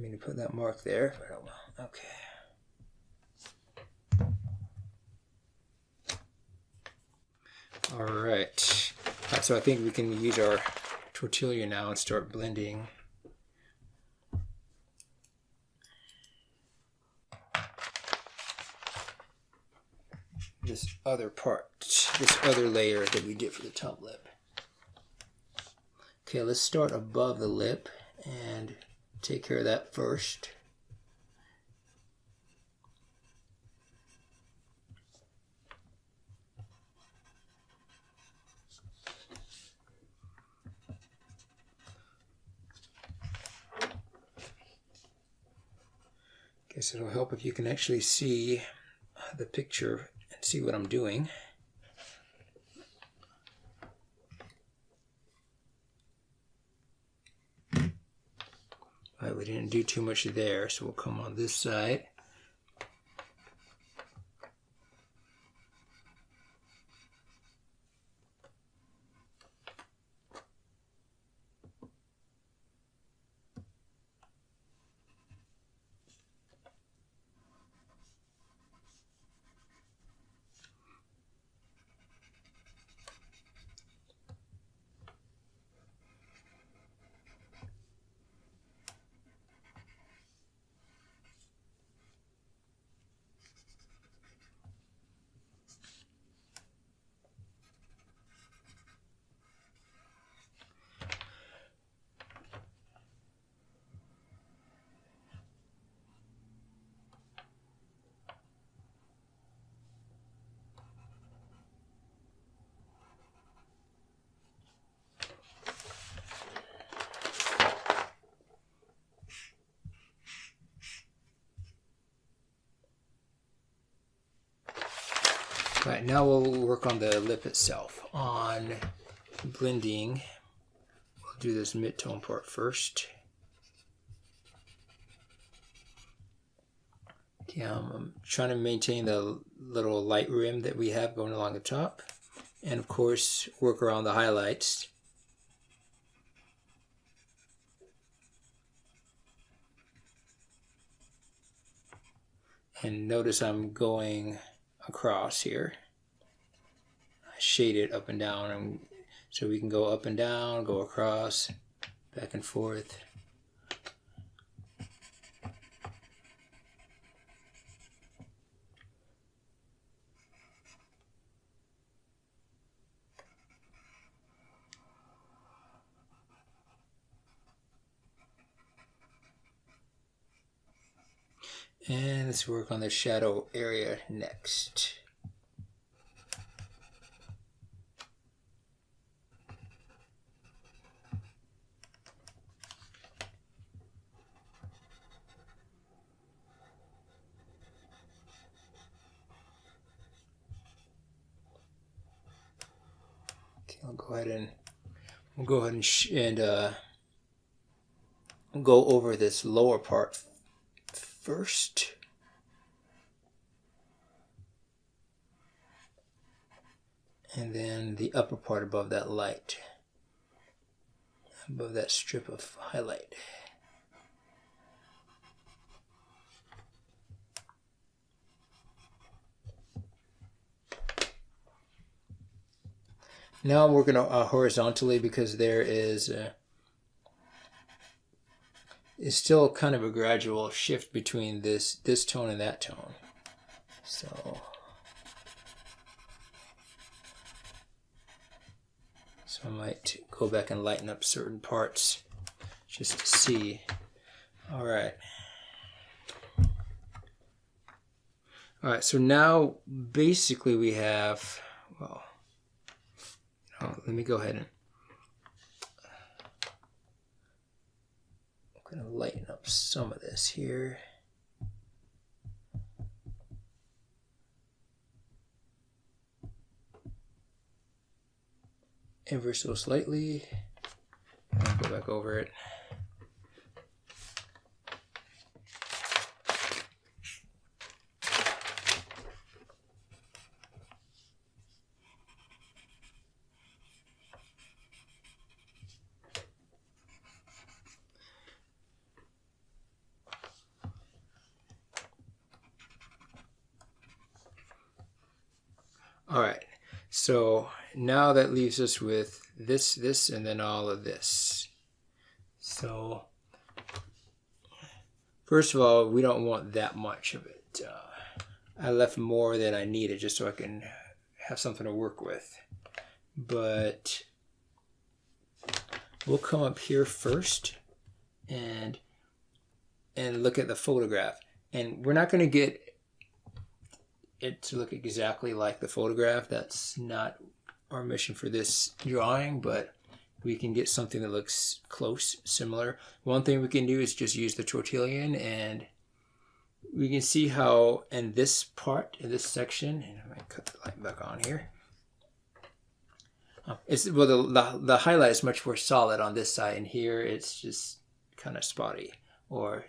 mean to put that mark there, but oh well. Okay. All right. So I think we can use our tortilla now and start blending. This other part, this other layer that we did for the top lip. Okay, let's start above the lip and take care of that first. Guess it'll help if you can actually see the picture and see what I'm doing. All right, we didn't do too much there, so we'll come on this side. Right, now we'll work on the lip itself. On blending, we'll do this mid-tone part first. Okay, I'm trying to maintain the little light rim that we have going along the top. And of course, work around the highlights. And notice I'm going across here. I shade it up and down, and so we can go up and down, go across, back and forth. And let's work on the shadow area next. Okay, I'll go ahead and go over this lower part first. And then the upper part above that light, above that strip of highlight. Now I'm working horizontally because there is still kind of a gradual shift between this tone and that tone. So I might go back and lighten up certain parts just to see. All right. All right, so now basically we have, well, let me go ahead and I'm going to lighten up some of this here. Ever so slightly. I'll go back over it. So now that leaves us with this, this, and then all of this. So first of all, we don't want that much of it. I left more than I needed just so I can have something to work with. But we'll come up here first and look at the photograph. And we're not going to get it to look exactly like the photograph. That's not our mission for this drawing, but we can get something that looks close, similar. One thing we can do is just use the tortillon, and we can see how in this part, in this section, and I'm going to cut the light back on here. The highlight is much more solid on this side, and here it's just kind of spotty. Or,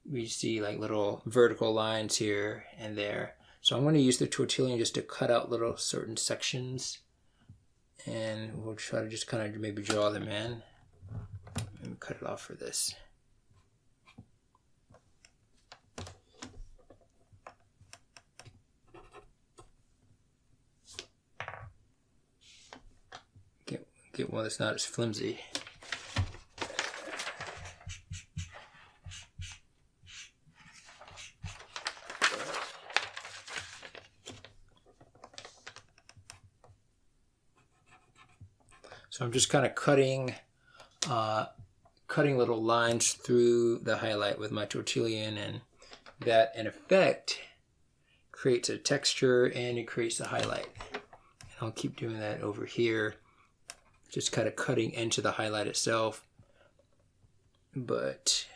we see like little vertical lines here and there. So I'm going to use the tortillon just to cut out little certain sections, and we'll try to just kind of maybe draw them in and cut it off for this. Get one that's not as flimsy. So I'm just kind of cutting little lines through the highlight with my tortillon, and that in effect creates a texture and it creates a highlight. And I'll keep doing that over here, just kind of cutting into the highlight itself, but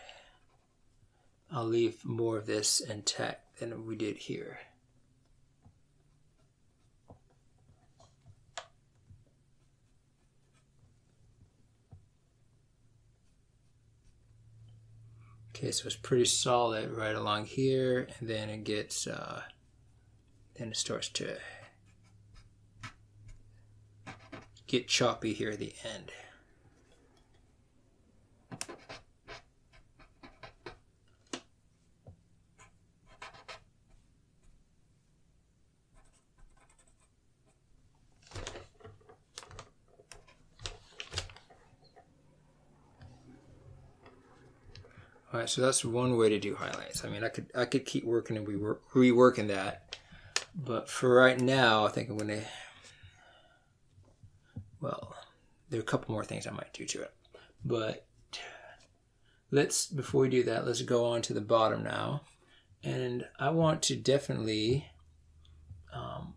I'll leave more of this intact than we did here. Okay, so it's pretty solid right along here, and then it gets, then it starts to get choppy here at the end. All right, so that's one way to do highlights. I mean, I could keep working and reworking that, but for right now, I think I'm gonna. Well, there are a couple more things I might do to it, but before we do that, let's go on to the bottom now, and I want to definitely. I'm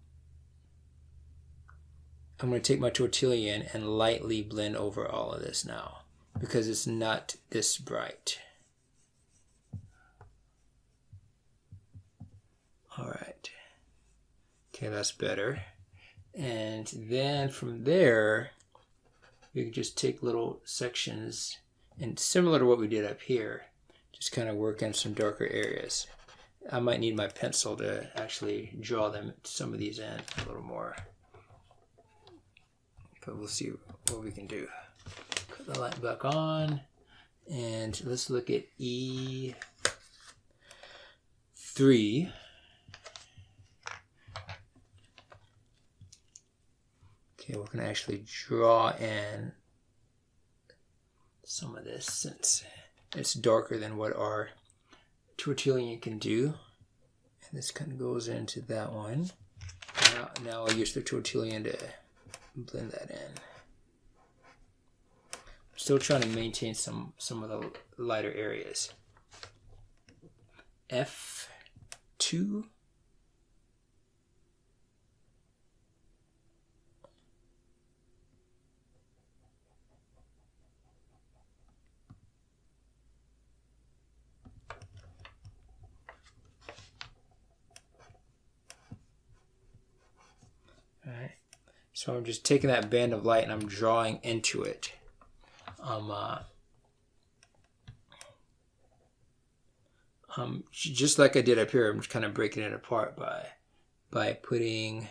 going to take my tortillon and lightly blend over all of this now, because it's not this bright. All right. Okay, that's better. And then from there, we can just take little sections, and similar to what we did up here, just kind of work in some darker areas. I might need my pencil to actually draw some of these in a little more. But we'll see what we can do. Put the light back on, and let's look at E3. Okay, we're going to actually draw in some of this since it's darker than what our tortillon can do. And this kind of goes into that one. Now I'll use the tortillon to blend that in. I'm still trying to maintain some of the lighter areas. F2. Alright, so I'm just taking that band of light and I'm drawing into it. Just like I did up here, I'm just kind of breaking it apart by putting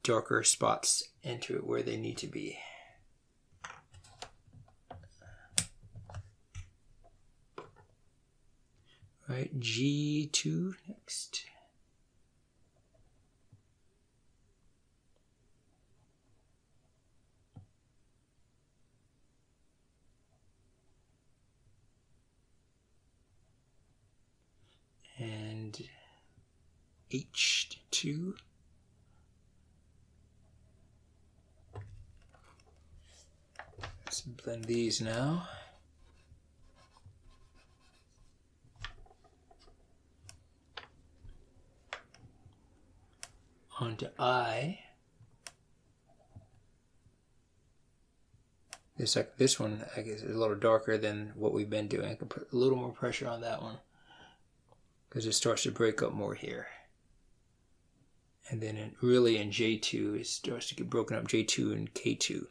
darker spots into it where they need to be. Right, G2 next. H2. Let's blend these now. Onto I. This one, I guess, is a little darker than what we've been doing. I can put a little more pressure on that one because it starts to break up more here. And then really in J2, it starts to get broken up, J2 and K2.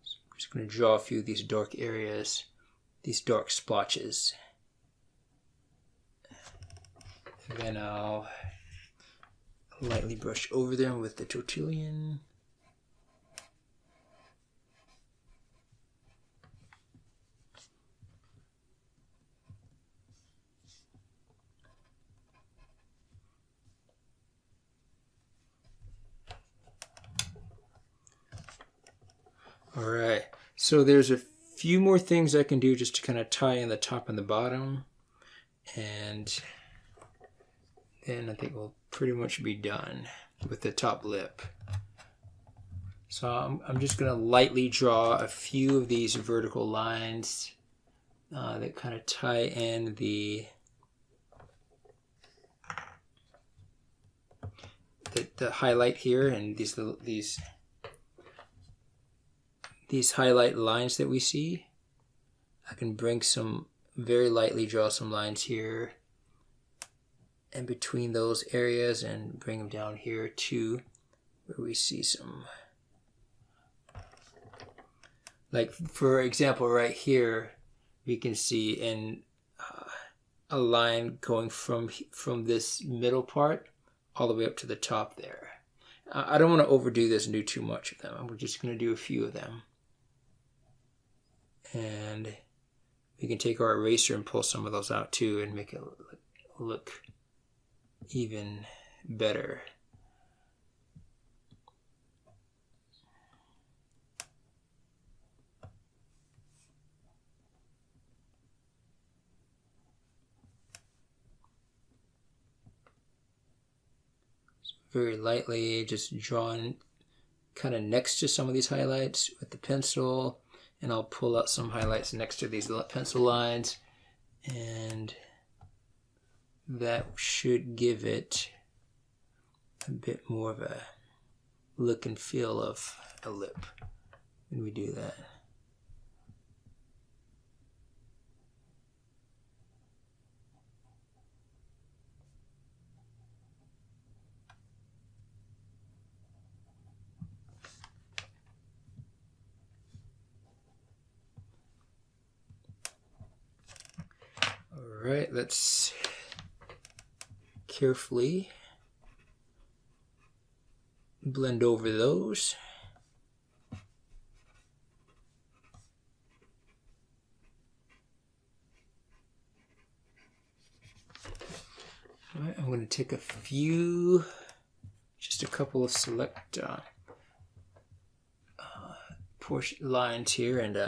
So I'm just going to draw a few of these dark areas, these dark splotches. And then I'll lightly brush over them with the Tortillon. All right, so there's a few more things I can do just to kind of tie in the top and the bottom, and then I think we'll pretty much be done with the top lip. So I'm just going to lightly draw a few of these vertical lines that kind of tie in the highlight here, and these highlight lines that we see. I can bring some, very lightly draw some lines here and between those areas and bring them down here too, where we see some, like for example right here, we can see in a line going from this middle part all the way up to the top there. I don't want to overdo this and do too much of them. We're just going to do a few of them. And we can take our eraser and pull some of those out too and make it look even better. So very lightly just drawing kind of next to some of these highlights with the pencil, and I'll pull out some highlights next to these pencil lines, and that should give it a bit more of a look and feel of a lip when we do that. All right, let's carefully blend over those. All right, I'm going to take a few, just a couple of select portion lines here, and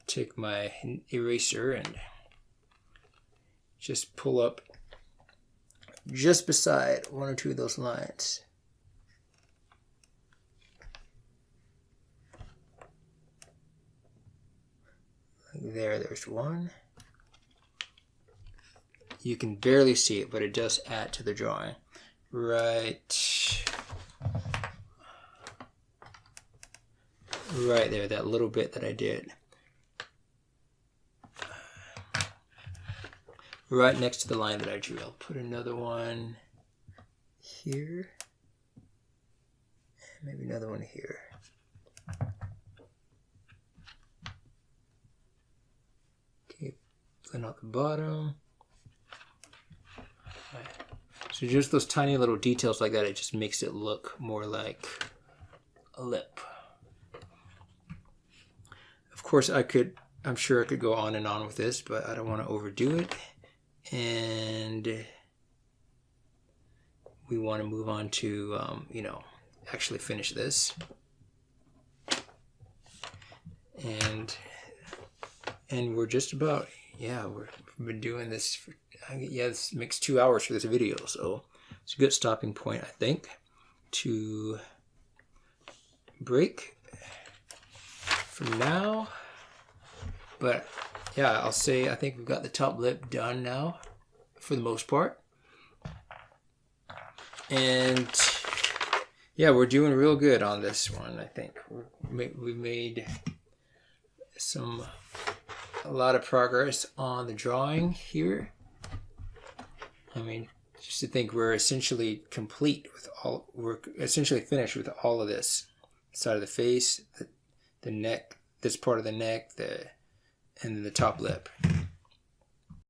take my eraser and just pull up just beside one or two of those lines. Like there's one. You can barely see it, but it does add to the drawing. Right there, that little bit that I did. Right next to the line that I drew. I'll put another one here, and maybe another one here. Okay, blend out the bottom. Right. So just those tiny little details like that, it just makes it look more like a lip. Of course, I'm sure I could go on and on with this, but I don't want to overdo it. And we want to move on to, actually finish this. and we're just about, yeah, we've been doing this for, yeah, this makes 2 hours for this video, so it's a good stopping point, I think, to break for now. But yeah, I'll say I think we've got the top lip done now for the most part. And yeah, we're doing real good on this one. I think we made a lot of progress on the drawing here. I mean, just to think we're essentially complete with we're essentially finished with all of this side of the face, the neck, this part of the neck, and then the top lip.